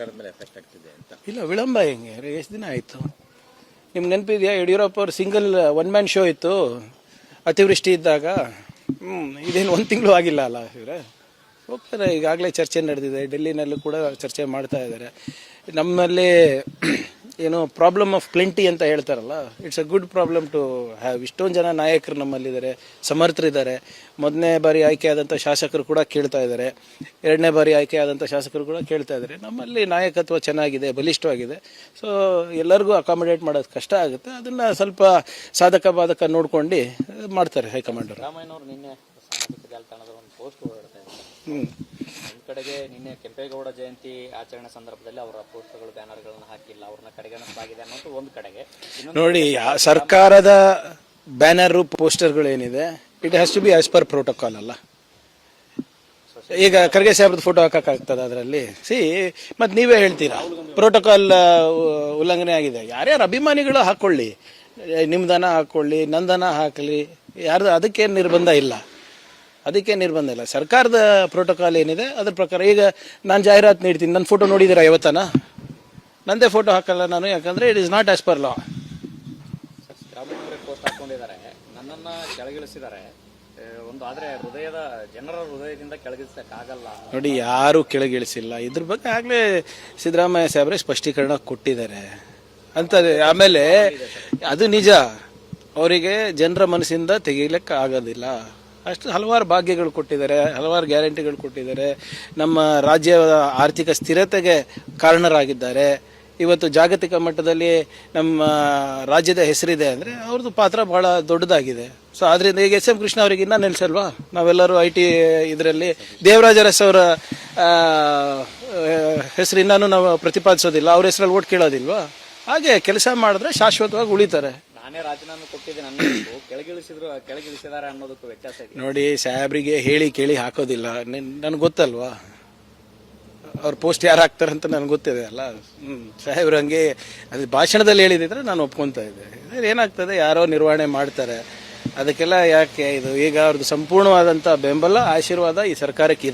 ಸರ್ಕಾರದ ಮೇಲೆ ಎಫೆಕ್ಟ್ ಆಗ್ತಿದೆ ಅಂತ. ಇಲ್ಲ, ವಿಳಂಬ ಹೆಂಗೆ ಎಷ್ಟು ದಿನ ಆಯಿತು? ನಿಮ್ಗೆ ನೆನಪಿದೆಯಾ? ಯಡಿಯೂರಪ್ಪ ಅವ್ರ ಸಿಂಗಲ್ ಒನ್ ಮ್ಯಾನ್ ಶೋ ಇತ್ತು ಅತಿವೃಷ್ಟಿ ಇದ್ದಾಗ. ಇದೇನು ಒಂದು ತಿಂಗಳು ಆಗಿಲ್ಲ ಅಲ್ಲ ಇವರೇ ಹೋಗ್ತಾರೆ. ಈಗಾಗಲೇ ಚರ್ಚೆ ನಡೆದಿದೆ, ಡೆಲ್ಲಿನಲ್ಲೂ ಕೂಡ ಚರ್ಚೆ ಮಾಡ್ತಾ ಇದ್ದಾರೆ. ನಮ್ಮಲ್ಲಿ ಏನು ಪ್ರಾಬ್ಲಮ್ ಆಫ್ ಪ್ಲೆಂಟಿ ಅಂತ ಹೇಳ್ತಾರಲ್ಲ, it's a good problem to have. ಇಷ್ಟೊಂದು ಜನ ನಾಯಕರು ನಮ್ಮಲ್ಲಿದ್ದಾರೆ, ಸಮರ್ಥರಿದ್ದಾರೆ. ಮೊದಲನೇ ಬಾರಿ ಆಯ್ಕೆ ಆದಂಥ ಶಾಸಕರು ಕೂಡ ಕೇಳ್ತಾ ಇದ್ದಾರೆ, ಎರಡನೇ ಬಾರಿ ಆಯ್ಕೆ ಆದಂಥ ಶಾಸಕರು ಕೂಡ ಕೇಳ್ತಾ ಇದ್ದಾರೆ. ನಮ್ಮಲ್ಲಿ ನಾಯಕತ್ವ ಚೆನ್ನಾಗಿದೆ, ಬಲಿಷ್ಠವಾಗಿದೆ. ಸೊ ಎಲ್ಲರಿಗೂ ಅಕಾಮಿಡೇಟ್ ಮಾಡೋದು ಕಷ್ಟ ಆಗುತ್ತೆ. ಅದನ್ನು ಸ್ವಲ್ಪ ಸಾಧಕ ಬಾಧಕ ನೋಡ್ಕೊಂಡು ಮಾಡ್ತಾರೆ ಹೈಕಮಾಂಡರು. ರಾಮಯ್ಯನವರು ನಿನ್ನೆ ಸಾಮಾಜಿಕ ಜಾಲತಾಣದ ಒಂದು ಪೋಸ್ಟ್ ಹೊರಡ್ತಾ ಇದ್ದಾರೆ. ಒಂದು ಕಡೆಗೆ ನಿನ್ನೆ ಕೆಂಪೇಗೌಡ ಜಯಂತಿ ಆಚರಣೆ ಸಂದರ್ಭದಲ್ಲಿ ಅವರ ಪೋಸ್ಟರ್ಗಳು ಬ್ಯಾನರ್ಗಳನ್ನು ಹಾಕಿಲ್ಲ, ಅವ್ರನ್ನ ಕಡೆಗಣಿಸಲಾಗಿದೆ ಅನ್ನೋದು ಒಂದು ಕಡೆಗೆ. ನೋಡಿ, ಸರ್ಕಾರದ ಬ್ಯಾನರ್ ಪೋಸ್ಟರ್ಗಳು ಏನಿದೆ, it has to be as per protocol ಅಲ್ಲ. ಈಗ ಖರ್ಗೆ ಸಾಹೇಬ್ರದ್ದು ಫೋಟೋ ಹಾಕಕ್ಕಾಗ್ತದೆ ಅದರಲ್ಲಿ? ಮತ್ತೆ ನೀವೇ ಹೇಳ್ತೀರಾ ಪ್ರೋಟೋಕಾಲ್ ಉಲ್ಲಂಘನೆ ಆಗಿದೆ. ಯಾರ್ಯಾರು ಅಭಿಮಾನಿಗಳು ಹಾಕೊಳ್ಳಿ, ನಿಮ್ದನ ಹಾಕೊಳ್ಳಿ, ನಂದನ ಹಾಕಲಿ, ಯಾರ್ದು ಅದಕ್ಕೇನು ನಿರ್ಬಂಧ ಇಲ್ಲ. ಸರ್ಕಾರದ ಪ್ರೋಟೋಕಾಲ್ ಏನಿದೆ ಅದ್ರ ಪ್ರಕಾರ. ಈಗ ನಾನು ಜಾಹೀರಾತು ನೀಡ್ತೀನಿ, ನನ್ನ ಫೋಟೋ ನೋಡಿದ್ದೀರಾ ಯಾವತ್ತನ? ನಂದೇ ಫೋಟೋ ಹಾಕಲ್ಲ ನಾನು, ಯಾಕಂದ್ರೆ it is not as per law. Siddaramaiah post ಹಾಕೊಂಡಿದ್ದಾರೆ, ನನ್ನನ್ನು ಕೆಳಗಿಳಿಸಿದ್ದಾರೆ ಒಂದು, ಆದರೆ ಜನರ ಹೃದಯದಿಂದ ಕೆಳಗಿಳಿಸಕ್ಕಾಗಲ್ಲ. ನೋಡಿ, ಯಾರು ಕೆಳಗಿಳಿಸಿಲ್ಲ. ಇದ್ರ ಬಗ್ಗೆ ಆಗಲೇ ಸಿದ್ದರಾಮಯ್ಯ ಸಾಹೇಬ್ರೆ ಸ್ಪಷ್ಟೀಕರಣ ಕೊಟ್ಟಿದ್ದಾರೆ ಅಂತ. ಆಮೇಲೆ ಅದು ನಿಜ, ಅವರಿಗೆ ಜನರ ಮನಸ್ಸಿಂದ ತೆಗಿಲಿಕ್ಕೆ ಆಗೋದಿಲ್ಲ. ಅಷ್ಟು ಹಲವಾರು ಭಾಗ್ಯಗಳು ಕೊಟ್ಟಿದ್ದಾರೆ, ಹಲವಾರು ಗ್ಯಾರಂಟಿಗಳು ಕೊಟ್ಟಿದ್ದಾರೆ, ನಮ್ಮ ರಾಜ್ಯದ ಆರ್ಥಿಕ ಸ್ಥಿರತೆಗೆ ಕಾರಣರಾಗಿದ್ದಾರೆ. ಇವತ್ತು ಜಾಗತಿಕ ಮಟ್ಟದಲ್ಲಿ ನಮ್ಮ ರಾಜ್ಯದ ಹೆಸರಿದೆ ಅಂದರೆ ಅವ್ರದ್ದು ಪಾತ್ರ ಬಹಳ ದೊಡ್ಡದಾಗಿದೆ. ಸೊ ಆದ್ರಿಂದ ಈಗ ಎಸ್ ಎಂ ಕೃಷ್ಣ ಅವರಿಗೆ ಇನ್ನೂ ನೆಲೆಸಲ್ವಾ? ನಾವೆಲ್ಲರೂ IT ಇದರಲ್ಲಿ ದೇವರಾಜ ಅರಸ್ ಅವರ ಹೆಸರು ಇನ್ನೂ ನಾವು ಪ್ರತಿಪಾದಿಸೋದಿಲ್ಲ, ಅವ್ರ ಹೆಸರಲ್ಲಿ ಓಟ್ ಕೇಳೋದಿಲ್ವಾ? ಹಾಗೆ ಕೆಲಸ ಮಾಡಿದ್ರೆ ಶಾಶ್ವತವಾಗಿ ಉಳಿತಾರೆ. ನಾನೇ ರಾಜೀನಾಮೆ ಕೊಟ್ಟಿದ್ದೆ, ನನ್ನ ಕೆಳಗಿಳಿಸಿದಾರೆ ಅನ್ನೋದಕ್ಕೂ ವ್ಯತ್ಯಾಸ ಇದೆ. ನೋಡಿ, ಸಾಹೇಬ್ರಿಗೆ ಹೇಳಿ ಕೇಳಿ ಹಾಕೋದಿಲ್ಲ. ನನಗೆ ಗೊತ್ತಲ್ವಾ ಅವ್ರ ಪೋಸ್ಟ್ ಯಾರು ಹಾಕ್ತಾರಂತ ನನಗೆ ಗೊತ್ತಿದೆ ಅಲ್ಲ. ಸಾಹೇಬ್ರು ಹಂಗೆ ಅದು ಭಾಷಣದಲ್ಲಿ ಹೇಳಿದ್ರೆ ನಾನು ಒಪ್ಕೊತಾ ಇದ್ದೆ. ಏನಾಗ್ತದೆ, ಯಾರೋ ನಿರ್ವಹಣೆ ಮಾಡ್ತಾರೆ, ಅದಕ್ಕೆಲ್ಲ ಯಾಕೆ ಇದು? ಈಗ ಅವ್ರದ್ದು ಸಂಪೂರ್ಣವಾದಂಥ ಬೆಂಬಲ, ಆಶೀರ್ವಾದ ಈ ಸರ್ಕಾರಕ್ಕಿದೆ.